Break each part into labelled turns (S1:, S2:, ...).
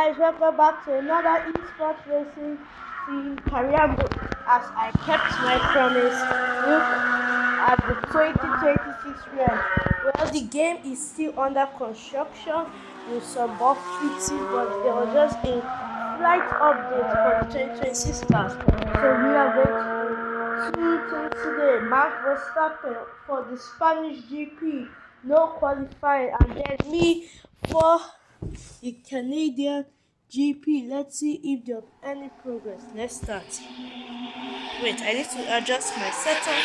S1: guys, welcome back to another esports racing team career mode. As I kept my promise, look at the 2026 Regs. Well, the game is still under construction with some bug fixing, but there was just a slight update for the 2026 class. So we are going to do two things today. Max Verstappen for the Spanish GP, no qualifying, and then me for the Canadian GP. Let's see if there's any progress. Let's start. Wait, I need to adjust my setup.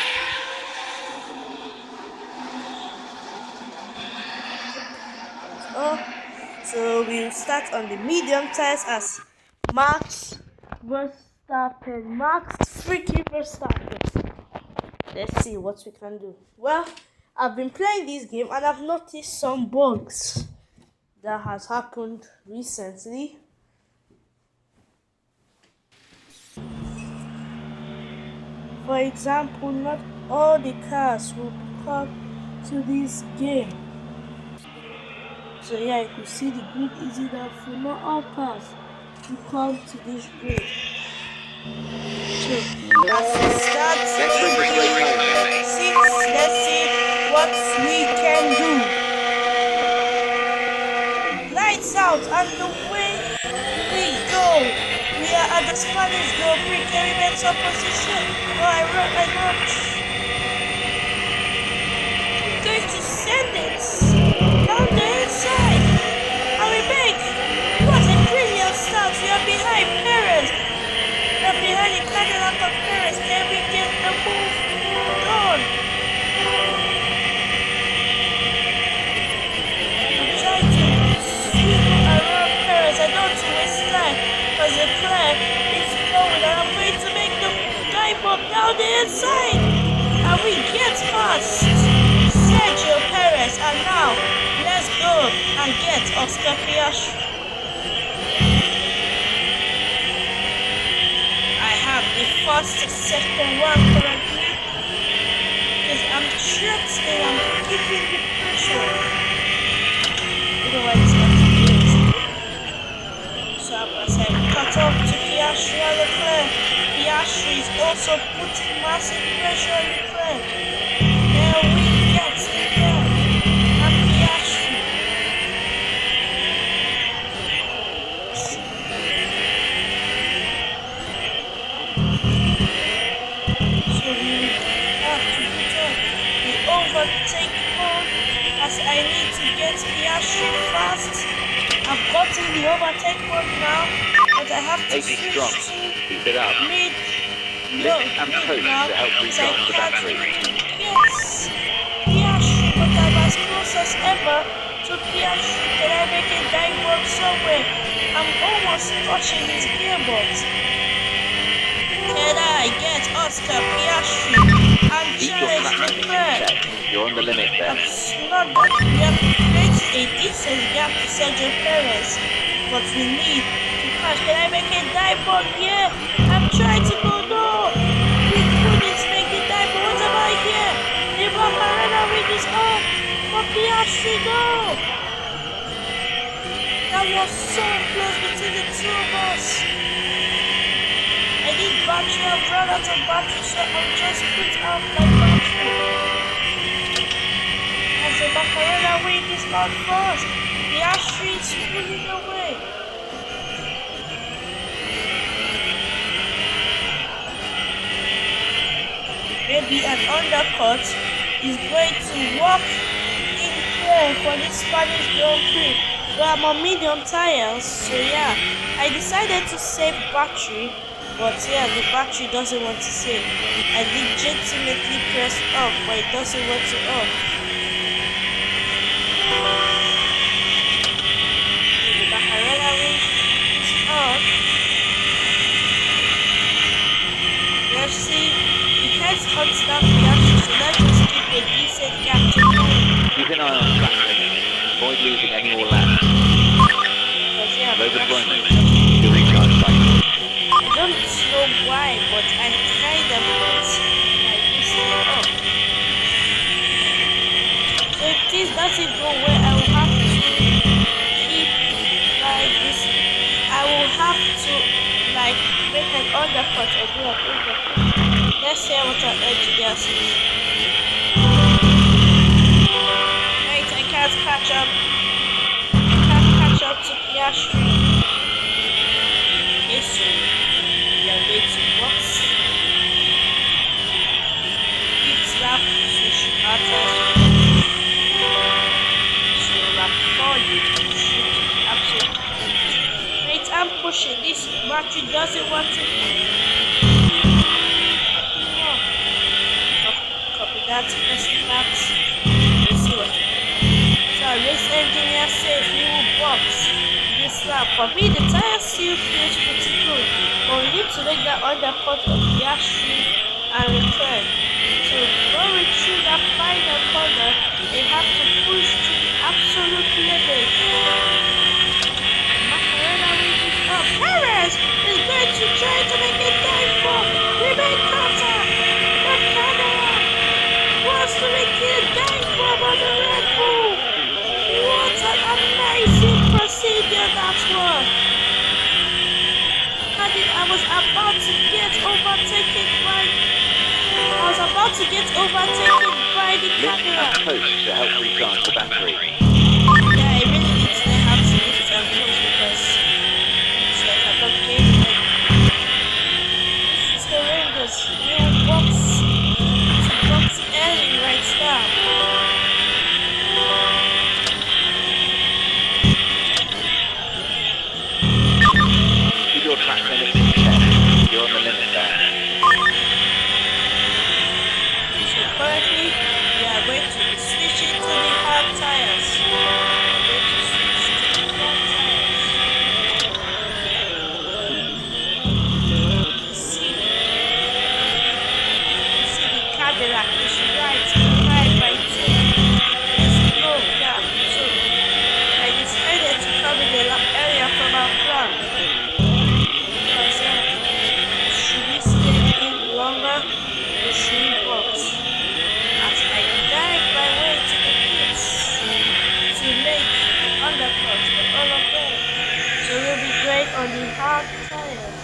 S1: Oh, so we'll start on the medium tires as Max Verstappen. Max freaking Verstappen. Let's see what we can do. Well, I've been playing this game and I've noticed some bugs that has happened recently. For example, not all the cars will come to this game. So yeah, you could see the grid is enough for not all cars to come to this grid. So as it starts in the 6, let's see what we can do. Lights out and the way we go. We are at the Spanish Grand Prix, Caribbean opposition. Oh, I wrote. Going to send it down the inside. And we make. What a brilliant start. We are behind Perez. We are behind the Cadillac of Perez. Can we get the move done? I'm trying to sweep around Perez. I don't want to waste time because the plan is going and I'm going to make the dive up down the inside. And we get past Sergio Perez, and now let's go and get Oscar Piastri. I have the first second one currently because I'm trusting, I'm keeping the pressure. Otherwise it's not good. So as I cut off to Piastri and Leclerc, Piastri is also putting massive pressure on Leclerc. There we get Leclerc and Piastri. So we have to return the overtake mode as I need to get Piastri fast. I've gotten the overtake mode now, but I have to switch to mid. No,
S2: and push
S1: now,
S2: to help recharge the battery.
S1: Yes, Piastri, but I'm as close as ever to Piastri. Can I make a dive bomb somewhere? I'm almost touching his gearbox. Can I get Oscar Piastri and challenge Leclerc?
S2: You're on the limit there.
S1: We have created a decent gap to Sergio Perez, but we need to pass. Can I make a dive bomb? Yeah, I'm trying to go. No, we couldn't make the dive bomb. What am I here? The Macarena rig is on for Piastri. No, that was so close between the two of us. I need battery. I've run out of battery, so I'll just put out my battery. As the Macarena wing is not fast, Piastri is pulling away. Maybe an undercut is going to work in play for the Spanish Grand Prix. But I'm on medium tires, so yeah, I decided to save battery, but yeah, the battery doesn't want to save. I legitimately pressed off, but it doesn't want to off. The Macarena wing is on. Let's see. We can't stop Piastri, so let's just keep a decent gap to go.
S2: Keep an eye on track limit. Avoid losing any more laps.
S1: Because yeah,
S2: Low deployment. The recharge cycle.
S1: I don't know why, but I kind of put my whistle up. So if this doesn't go well, I will have to keep like this undercut or do an overcut. Let's hear what our engineer says. Wait, I can't catch up. Can't catch up to Piastri. Okay, so we are going to box. Fifth lap, so she matters. So lap 4, you should absolutely. Wait, I'm pushing. This battery doesn't want to. Copy that, press it back. Let's see what. So race engineer says we will box this lap. For me, the tire seal feels pretty good, but we need to make that undercut of Piastri and return. So going through that final corner, they have to push to the absolute limit. Macarena reaches up. Perez is going to try to make a dive bomb. Remain contact. Macarena wants to make a dive bomb on the Red Bull. What an amazing procedure that was! I was about to get overtaken by the camera.
S2: Coast to help recharge the battery.
S1: Yeah, I really need to have to lift and close because it's like I'm not getting it. This is horrendous. New box ending right now.
S2: Keep your track limits in check. You're on the limit there.
S1: So currently, we are going to be switching to the hard tires. See the Cadillac is right behind my team. Let's go down. So I decided to come in the area from our plan. Because should we stay in longer or should we box? As I dive my way to the pits to make the undercut for all of them. So we'll be great on the hard tires.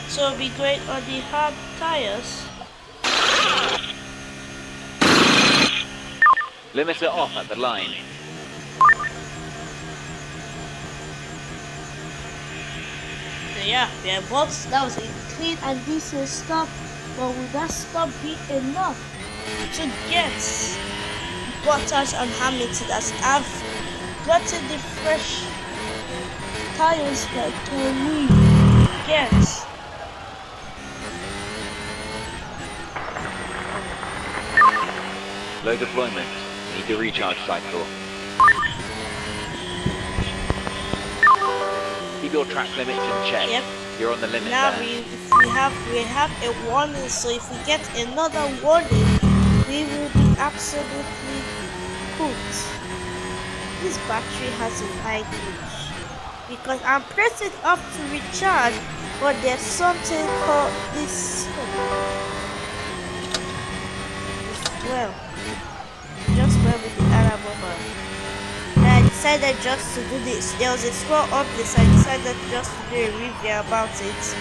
S1: So we'll be great on the hard tires.
S2: Limiter off at the line.
S1: So yeah, we are boxed. That was a clean and decent stop. But will that stop be enough to get Bottas and Hamilton as I've gotten the fresh tires that can we get?
S2: Low deployment. Need the recharge cycle. Keep your track limits in check.
S1: Yep.
S2: You're on the limit
S1: Now
S2: there.
S1: we have a warning, so if we get another warning, we will be absolutely cooked. This battery has a high gauge because I'm pressing up to recharge, but there's something called this. Well, just went with the alarm over. I decided just to do this. There was a small update, so I decided just to do a review about it.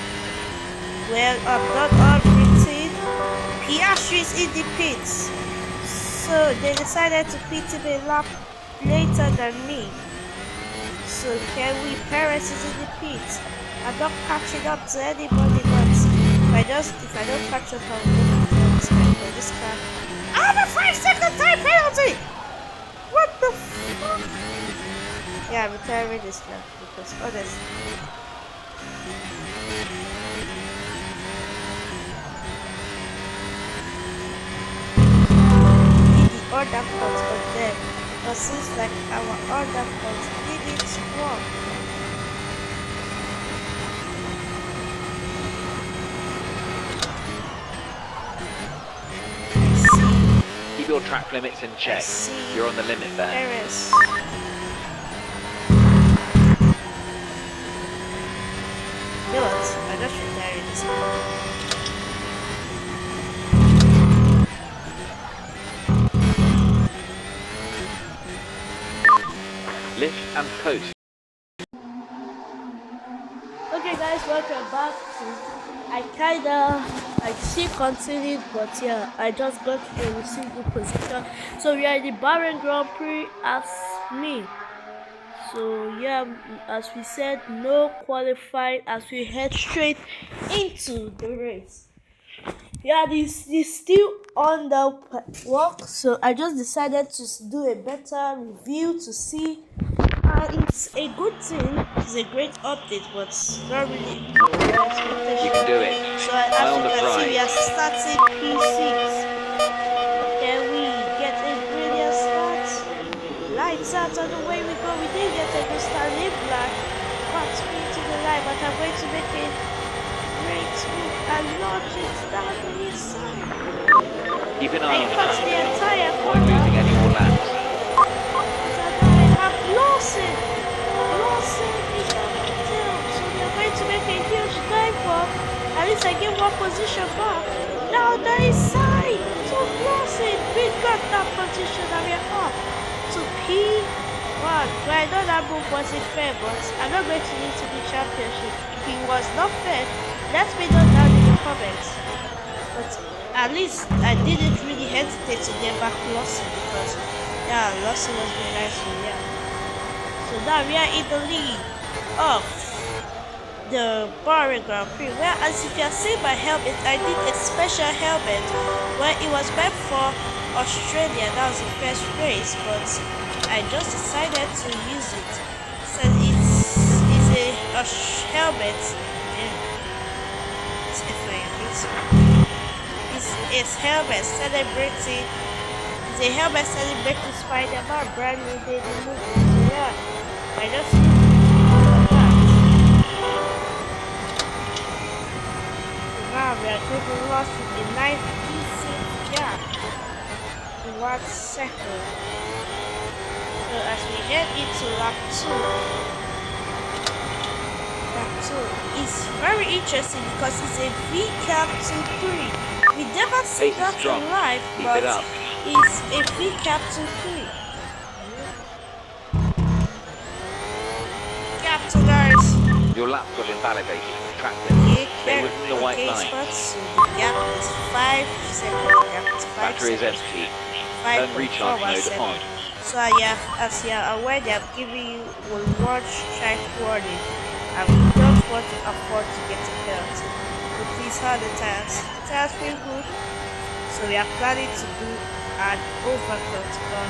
S1: Well, I've done everything. Piastri is in the pits, so they decided to pit him a lap later than me. So Perez is in the pits. I'm not catching up to anybody, but if I don't catch up, I'll go for this car. I have a 5-second time penalty! What the fuck? Yeah, I'm retiring this lap because honestly. The undercut on them, but seems like our undercut didn't work.
S2: Keep your track limits in check. You're on the limit there.
S1: Perez. You know what? I'm just retiring this car.
S2: Lift and coast.
S1: what we're back to. I still continued, but yeah, I just got to the single position. So we are in the Bahrain Grand Prix as me. So yeah, as we said, no qualified as we head straight into the race. Yeah, this still on the work, so I just decided to do a better review to see. It's a good thing. It's a great update, but not really my
S2: You can
S1: expectation.
S2: do it.
S1: So
S2: Eye
S1: as
S2: on
S1: you
S2: the
S1: can see, we are
S2: prize.
S1: starting P6. Can we get a brilliant start? Lights out on the way we go. We did get a good start. Leave black. Caught me to the line, but I'm going to make a great move and launch it down the inside.
S2: Keep an
S1: I
S2: eye on the
S1: cut
S2: front.
S1: the entire
S2: Avoid
S1: corner.
S2: losing any more laps.
S1: And I have lost it. Lost it in the tail. So we are going to make a huge dive for. At least I get one position back. Now the inside. So lost it. We got that position and we are up to P1. Well, I know that move wasn't fair, but I'm not going to need to be championship. If it was not fair, let me know down in the comments. But at least I didn't really hesitate to get back Lawson because yeah, Lawson was very nice. So yeah. So now we are in the lead of the Bahrain Grand Prix. Where as you can see my helmet, I did a special helmet where it was meant for Australia. That was the first race, but I just decided to use it. So it's a helmet. It's helmet celebrating. It's a helmet celebrating Spider-Man brand new day in the movie. So yeah, I just use it like that. So now we are going to lost in the 96 gap in 1 second. So as we head into lap 2, it's very interesting because it's a VCAP 2-3. We never see
S2: Pace is
S1: that in
S2: strong.
S1: life,
S2: Keep
S1: but
S2: it up.
S1: it's a VCAP 2-3. Gap to guys.
S2: Your lap got invalidated. Track limits. Stay within the white line.
S1: Spots. So the gap is 5 seconds. Gap is 5
S2: Battery is
S1: seconds.
S2: empty.
S1: 5
S2: Turn recharge mode on.
S1: So as you are aware, they have given you a launch track warning, and we don't want to afford to get a penalty. So please hold the tires. The tires feel good, so we are planning to do an overcut on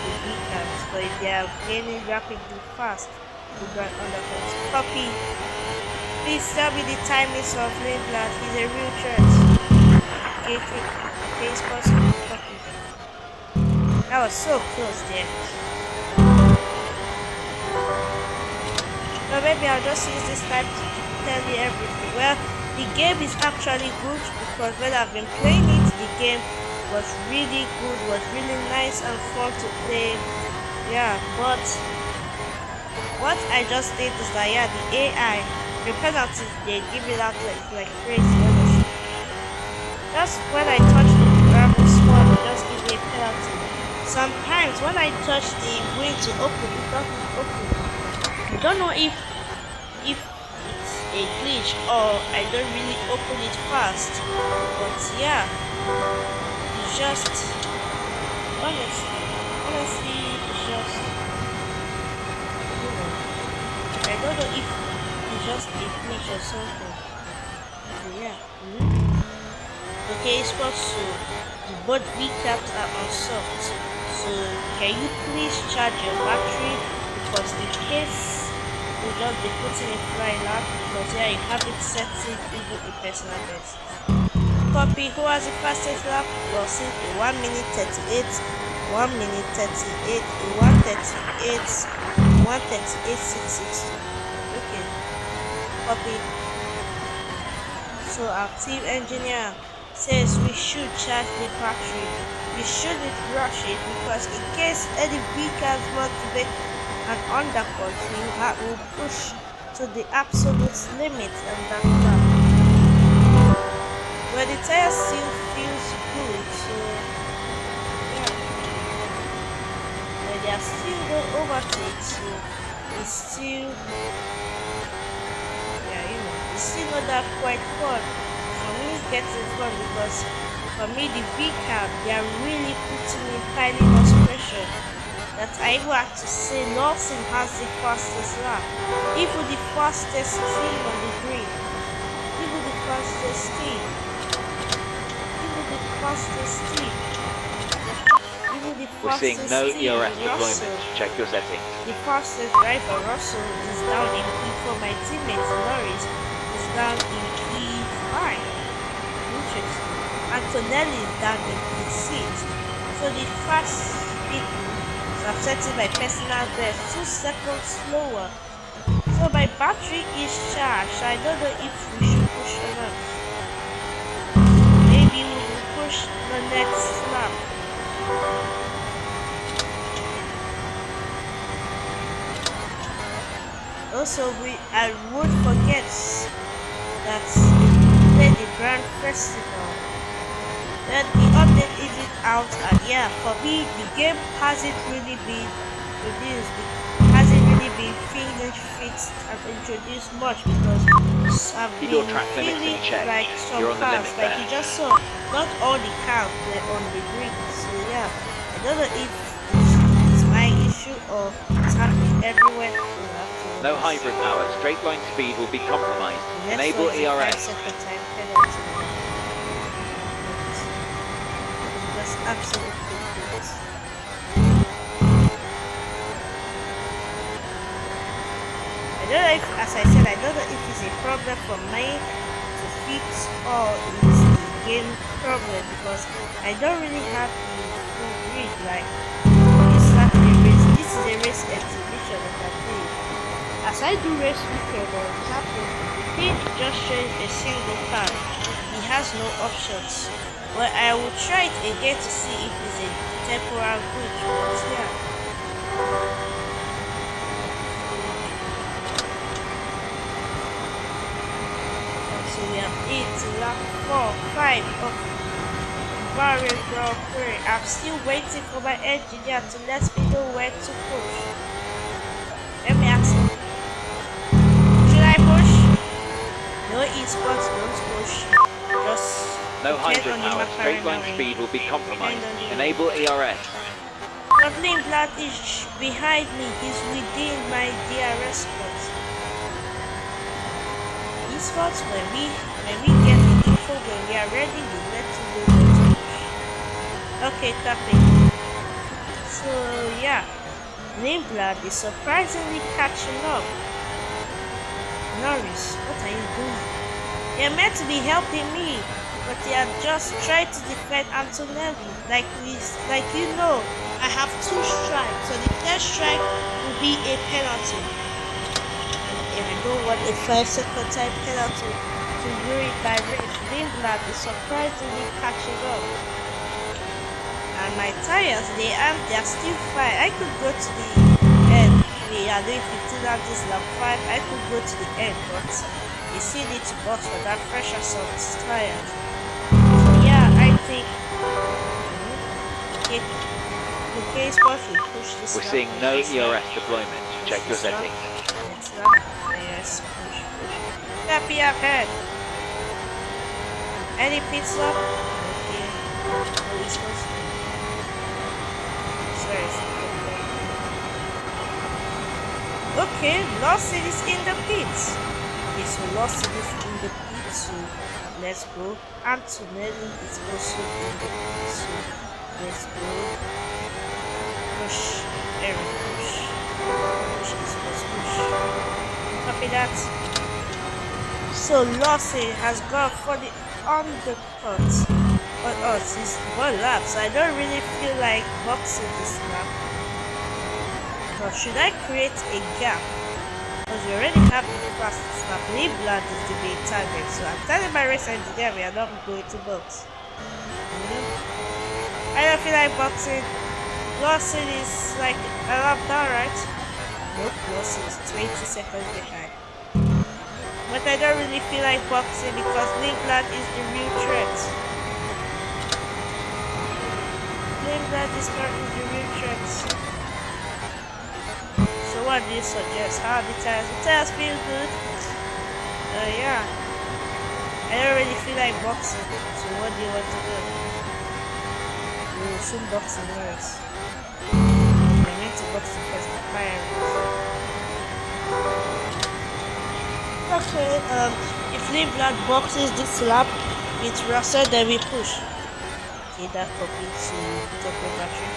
S1: the vehicles. But if they are gaining rapidly fast, we got undercut. Copy. Please tell me the timings of Lindblad. He's a real threat. Okay, it's possible. Copy. That was so close there. But maybe I'll just use this time to tell you everything. Well, the game is actually good because when I've been playing it, the game was really good, was really nice and fun to play. Yeah, but what I just did is that yeah, the AI, the penalties they give it out like crazy. Honestly. Just when I touch the gravel spot, it just gives me a penalty. Sometimes when I touch the wing to open, it doesn't open. I don't know if it's a glitch or I don't really open it fast. But yeah, it's just honestly, it's just I don't know if it's just a glitch or something. So yeah. Okay, sports. So the both V caps are on soft. So can you please charge your battery because in case you just be putting a fly lap because yeah you have it set in even a personal best. Copy who has the fastest lap? Lawson in 1 minute 38, 1 minute 38, 138, 138.662. Okay. Copy. So our team engineer says we should charge the battery. We shouldn't rush it because in case any vehicles want to make an undercut, will push to the absolute limit and that lap. But the tire still feels good, so yeah. But they are still going overtake, so it's still It's still not that quite fun. For me, it's getting fun because for me, the VCAP, they are really putting me piling us pressure. That I even have to say Lawson has the fastest lap. Even the fastest team on the grid. Even the fastest team. Even the fastest team. Even the
S2: We're seeing
S1: fastest
S2: no
S1: team,
S2: ERS deployment.
S1: Russell.
S2: Check your settings.
S1: The fastest driver, Russell, is down in P4. My teammate, Norris, is down in P5. Interesting. Antonelli is down in P6. So the fast people are setting my personal best 2 seconds slower. So my battery is charged. I don't know if we should push or not. Maybe we will push the next lap. Also, I would forget that today the Grand Festival. That the update isn't out, and yeah, for me the game hasn't really been produced, hasn't really been finished, fixed, and introduced much because I've
S2: Keep your
S1: been
S2: track limits in
S1: feeling
S2: check.
S1: like some
S2: You're on the
S1: cars,
S2: limit
S1: like
S2: there.
S1: you just saw, not all the cars were on the grid. So yeah, I don't know if it's my issue or it's happening everywhere. We'll have to
S2: No
S1: wait.
S2: hybrid power. Straight line speed will be compromised.
S1: The next
S2: Enable
S1: one is a 5
S2: ERS.
S1: second time penalty. That's absolutely great. I don't know if, as I said, I don't know if it's a problem for me to fix or it's the game problem because I don't really have the full grid. Like, it's not a race. This is a race exhibition that I play. As I do race weekend, what happens? The page just shows a single car. He has no options. But I will try it again to see if it's a temporal glitch. But yeah. So we have 8, lap 4, 5 of Barrier Grand Prix. I'm still waiting for my engineer to let me know where to push. Let me ask him. Should I push? No esports, don't push. Just
S2: No
S1: depend
S2: hybrid
S1: on the
S2: power. Straight line
S1: Macarena
S2: speed will be
S1: depend
S2: compromised.
S1: on the
S2: Enable ERS.
S1: Kathleen Blatt is behind me. He's within my DRS spot. Esports, when we get the info when we are ready, we let you know where to push. Okay, tapping. So yeah, Lindblad is surprisingly catching up. Norris, what are you doing? You're meant to be helping me, but you are just trying to defend Antonelli. Like you know, I have 2 strikes, so the 3rd strike will be a penalty. And I don't want a 5-second time penalty to ruin my race. Lindblad is surprisingly catching up. And my tires, they're still fine. I could go to the end. We are doing 15 at this lap 5. I could go to the end, but you still need to box for that pressure on tires. So yeah, I think the case spot will push this.
S2: We're seeing no ERS deployment. Check your settings.
S1: Next lap. Yes, push. Happy ahead. Any pit stop? Okay. Police was. Sorry. Okay, Lawson is in the pits. Okay, so Lawson is in the pits, so let's go. Antonelli is also in the pits, so let's go. Push, Aaron, push. Push, push. Copy that. So Lawson has gone for the undercut on us. It's 1 lap, so I don't really feel like boxing this lap. Or should I create a gap? Because we already have the fastest lap. Lindblad is the main target. So I'm telling my race engineer we are not going to box. I don't feel like boxing. Lawson is like a lap down, right? Nope, Lawson is 20 seconds behind. But I don't really feel like boxing because Lindblad is the real threat. Lindblad is currently the real threat. So what do you suggest? How are the tires? The tires feel good. Yeah. I don't really feel like boxing. So what do you want to do? We will soon box in Norris. I meant to box the first fire. Okay, if Livland boxes this lap with Russell, then we push. Okay, that completes to Tokyo battery.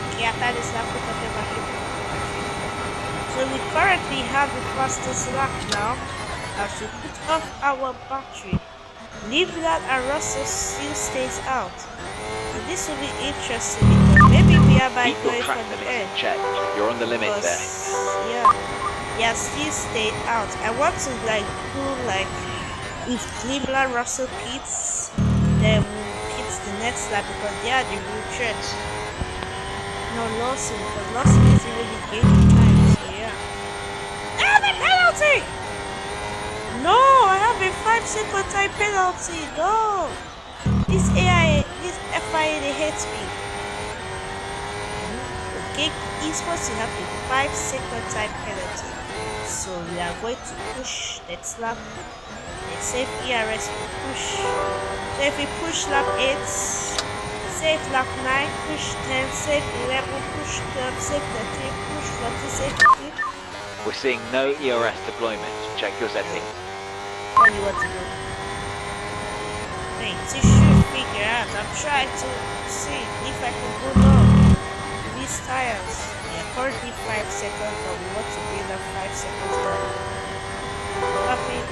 S1: Okay, after this lap, put Tokyo battery. So we currently have the fastest lap now. As we put off our battery, Livland and Russell still stays out. So this will be interesting because maybe we are by
S2: Keep your
S1: going
S2: track
S1: for the
S2: limits
S1: end.
S2: in check. You're on the limit there.
S1: Yeah, still stayed out. I want to like do like if Cleveland Russell pits, then we'll pit the next lap because they are the real threat. No Lawson, because Lawson is really gaining time. So yeah. I have a penalty! No, I have a 5-second time penalty. No, this FIA they hate me. Okay, he's supposed to have a 5-second time penalty. So we are going to push next lap. And save ERS we push. So if we push lap 8, save lap 9, push 10, save 11, push 12, save 13, push 14, save 15.
S2: We're seeing no ERS deployment. Check your settings.
S1: What do you want to do? Wait, you should figure out. I'm trying to see if I can go long. These tires. Yeah, currently 5 seconds, but we want to build up 5 seconds down. Okay.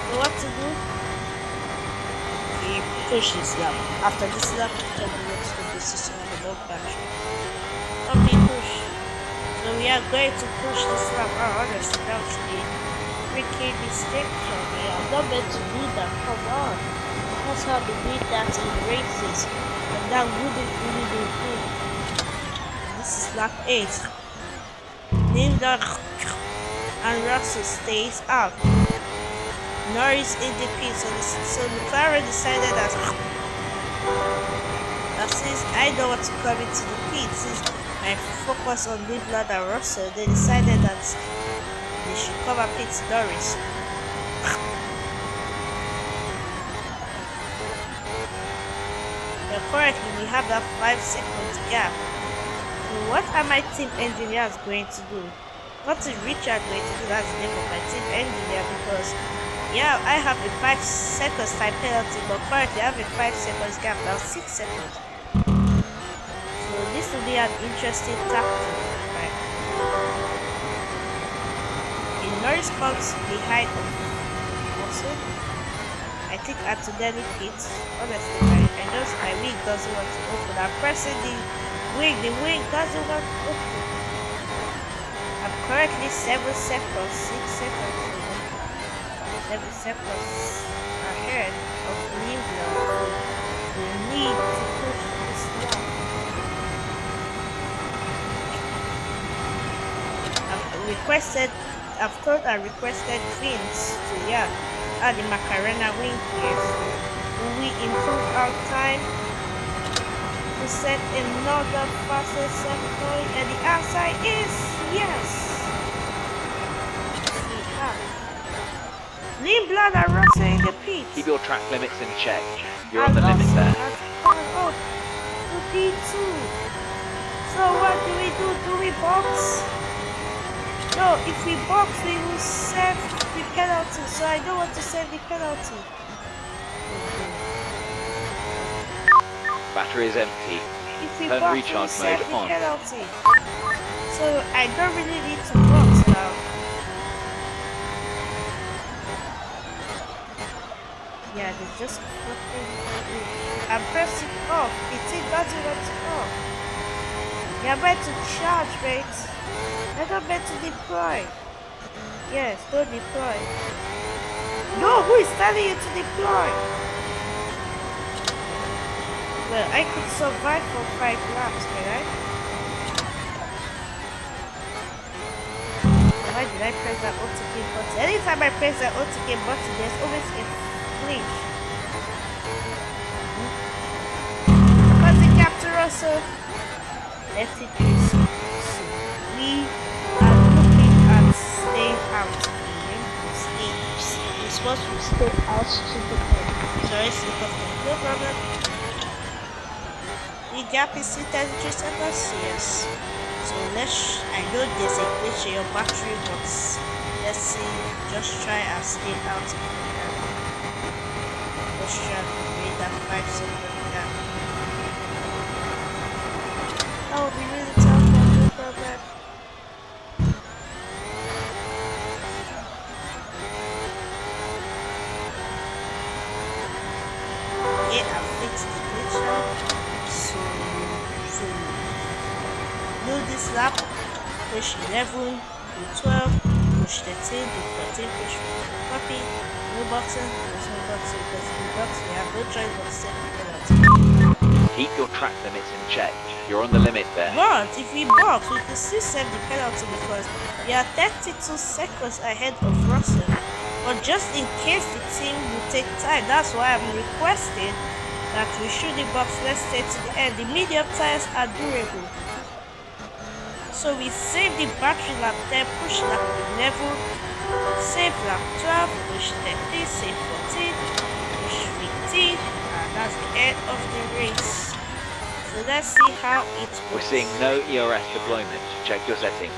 S1: So what to do? Okay, push this lap. After this lap, then we want to do decision on the low battery. Okay, push. So we are going to push this lap. Oh, honestly, that was a freaking mistake from me. I'm not meant to do that. Come on. That's how they did that in races. And that wouldn't really be good. This is lap 8. Linda and Russell stays out. Norris in the pit. So McLaren decided that since I don't want to come into the pit, since I focus on Livland and Russell, they decided that they should come and pit Norris. But currently we have that 5-second gap. So what are my team engineers going to do? What is Richard going to do? That's the name of my team engineer because yeah, I have a 5 seconds time penalty, but currently I have a 5 seconds gap, now 6 seconds. So this will be an interesting tactic. Right? The Norris comes behind also. I think accidentally hits. Honestly, my wing doesn't want to open. I'm pressing the wing doesn't want to open. I'm currently 7 seconds, 6 seconds. 7 seconds ahead of Livland. We need to push this lap. I've thought I requested Vince to add the Macarena wing here. Will we improve our time to set another faster set point? And the answer is yes. We have. Livland and Russell in the pit.
S2: Keep your track limits in check. You're on the limit there.
S1: Up to P2. So what do? Do we box? No, if we box, we will save the penalty. So I don't want to save the penalty.
S2: Battery is empty.
S1: If we
S2: Turn
S1: box,
S2: recharge
S1: we save
S2: mode
S1: the
S2: on.
S1: penalty. So I don't really need to box now. Yeah, they just fucking. I'm pressing off. It doesn't want to off. You're meant to charge, right? You're not meant to deploy. Yes, don't deploy. No, who is telling you to deploy? Well, I could survive for 5 laps, can I? Why did I press that OTK button? Anytime I press that OTK button, there's always a flinch. What's the gap to Russell? 33 seconds. So we are looking at staying out here. We're supposed to stay out to the end. Sorry, slip of tongue. No problem. The gap is still 33 seconds. Yes. So I know there's a glitch in your battery, but let's see. Just try and stay out if you can. Let's try to create that 5-second gap. That would be really tough, but no problem. Okay, I fixed the glitch now. So do this lap, push 11, do 12, push 13, do 14, push 15, copy, no boxing, there's no boxing because in the box we have no choice but to set the penalty.
S2: Keep your track limits in check. You're on the limit there.
S1: But if we box, we could still set the penalty because we are 32 seconds ahead of Russell. But just in case the team will take time, that's why I'm requesting that we shoot the box. Let's stay to the end. The medium tires are durable. So we save the battery lap 10, push lap 11, save lap 12, push 13, save 14, push 15, and that's the end of the race. So let's see how it works.
S2: We're seeing no ERS deployment. Check your settings.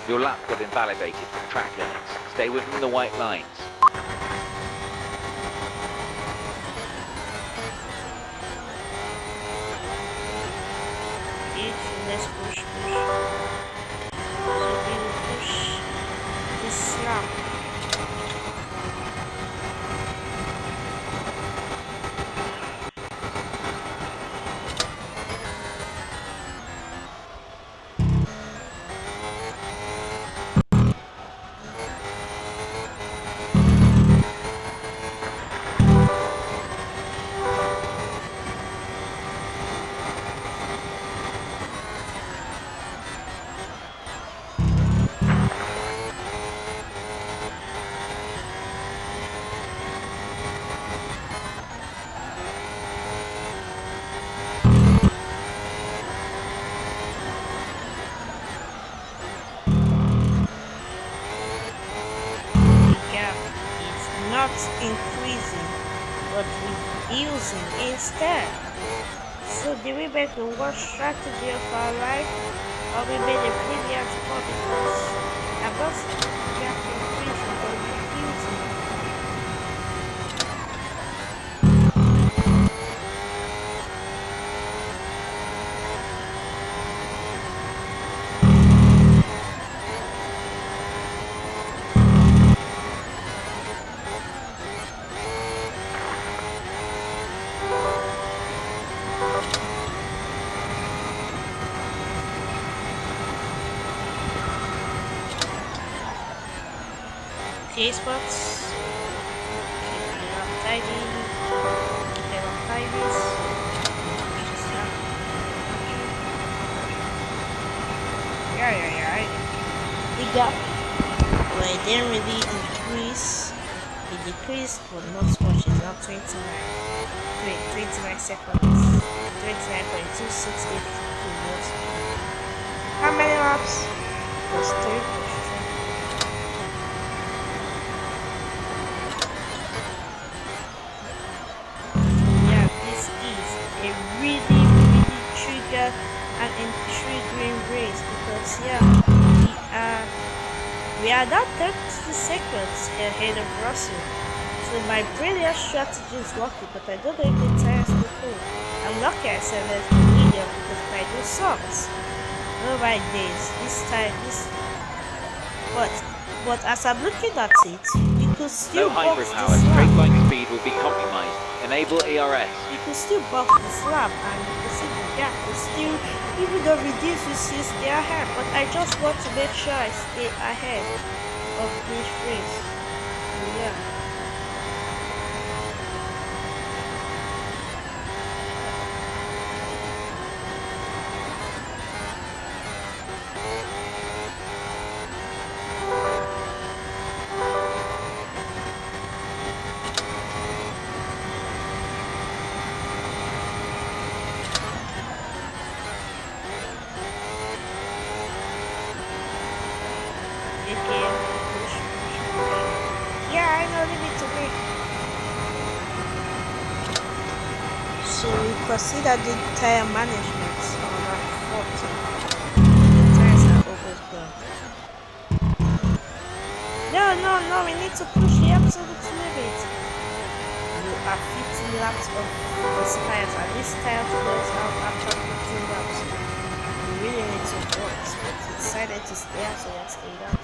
S2: Your lap got invalidated for track limits. Stay within the white lines.
S1: Okay, so let's push. So we will push this lap. Not increasing but reducing instead. So did we make the worst strategy of our life, or we made a brilliant call because I was gap increasing but reducing? Spots. Keep it up tidy. Keep it up tidy. Yeah. The gap. Well, it didn't really increase. It decreased, but not much. It's now 29 seconds. 29.268 kilometers. How many laps? Plus 3. An intriguing race because we are now 30 seconds ahead of Russell. So my brilliant strategy is working, but I don't know if the tires will hold. I'm lucky I selected the medium because my do sucks. Oh my days, but as I'm looking at it, you could still
S2: No
S1: box
S2: hybrid power.
S1: this
S2: Straight
S1: lap.
S2: line speed will be compromised. Enable ERS.
S1: You could still box this lap and you can see the gap is still, even though reduce, you still stay ahead. But I just want to make sure I stay ahead of this race. Yeah. no, leave it to me. So we consider the tire management on our 40. The tires are always gone. No, we need to push the absolute limit. You are 15 laps of these tires, and these tires goes out after 15 laps. You really need to box, but you decided to stay out, so you're staying out.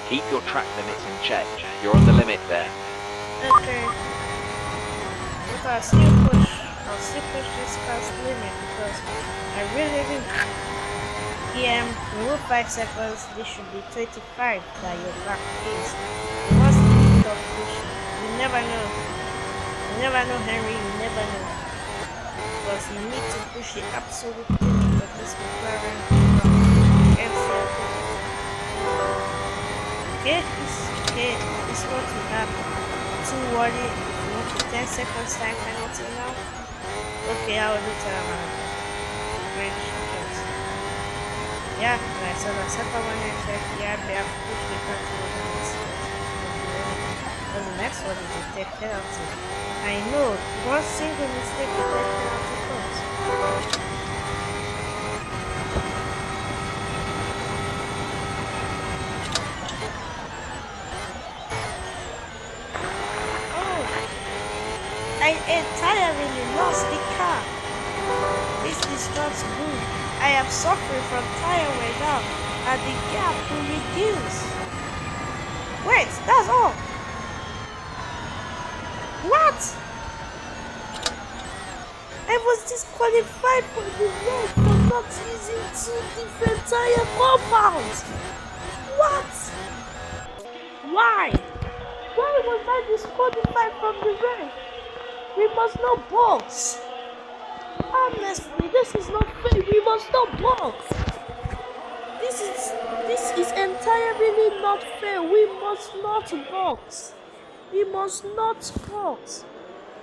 S2: Keep your track limits in check. You're on the limit there.
S1: Okay. But I'll still push this car's limit because I really think remove 5 seconds, this should be 25 that your back is. You must stop pushing. You never know. You never know, Henry, you never know. Because you need to push the absolute limit of this McLaren MCL. Okay, this is what we have. Too worried if you want to 10 seconds time penalty now. Okay, I will do range check. Yeah, I saw the second one I checked. Yeah, they have pushed the car to the limits. But the next one is a take penalty. I know, one single mistake will take penalty points. I entirely lost the car. This is not good. I am suffering from tire wear now, and the gap will reduce. Wait, that's all. What? I was disqualified for the race for not using 2 different tire compounds. What? Why? Why was I disqualified from the race? We must not box. Honestly, this is not fair. We must not box. This is entirely not fair. We must not box. We must not box.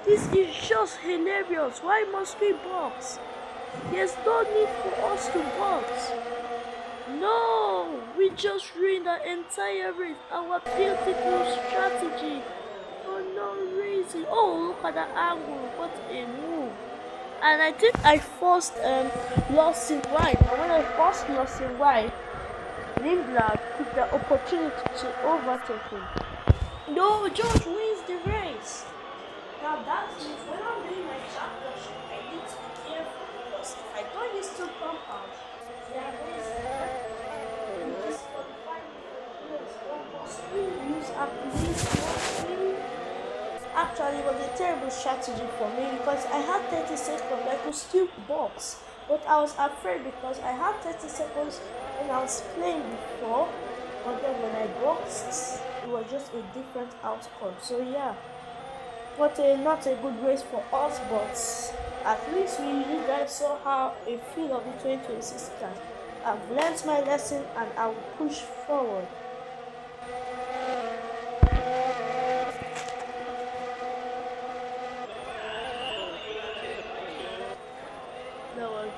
S1: This is just hilarious. Why must we box? There's no need for us to box. No, we just ruined our entire race. Our beautiful strategy for no reason. Oh, look at that angle. What a move. And I think I forced lost in right. And when I forced lost in right, Lindblad took the opportunity to overtake him. No, George wins the race. Now that means when I'm doing my championship, I need to be careful because if I don't use 2 compounds, they are in this qualifying race, we use at least 1. Actually, it was a terrible strategy for me because I had 30 seconds. I could still box, but I was afraid because I had 30 seconds when I was playing before, but then when I boxed, it was just a different outcome. So yeah, not a good race for us, but at least you guys saw how a feel of the 2026 cars. I've learned my lesson and I will push forward. That was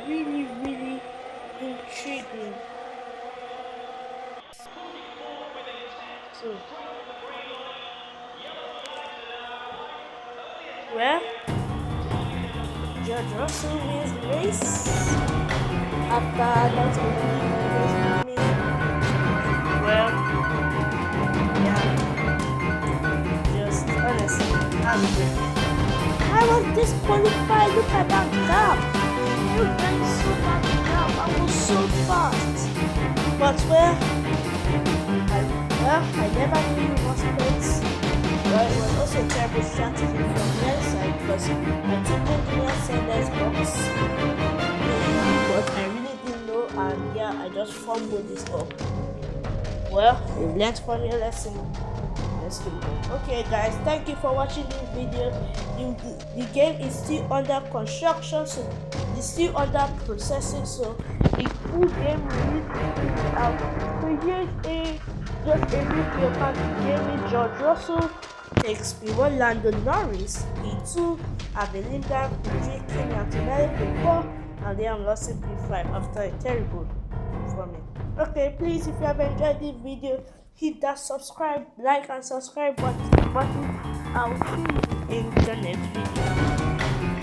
S1: really intriguing. So, well, George Russell wins the race after not winning. Well, yeah, just honestly, I was disqualified. Look at that gap. You guys saw that gap. I was so fast. But I never knew it was plates. Well, it was also a terrible strategy from their side because my team engineer said let's box. But I really didn't know, and yeah, I just fumbled this up. Well, we learned from your lesson. Let's do it. Okay guys, thank you for watching this video. The game is still under construction, so it's still under processing, so the full game release is out. So here's just a review of how the game is. George Russell takes P1 Lando Norris, P2 Avelinda, P3 Kimi Antonelli, P4, and then I'm lost in P5 after a terrible performance. Okay, please, if you have enjoyed this video, hit that subscribe, like and subscribe button. I will see you in the next video.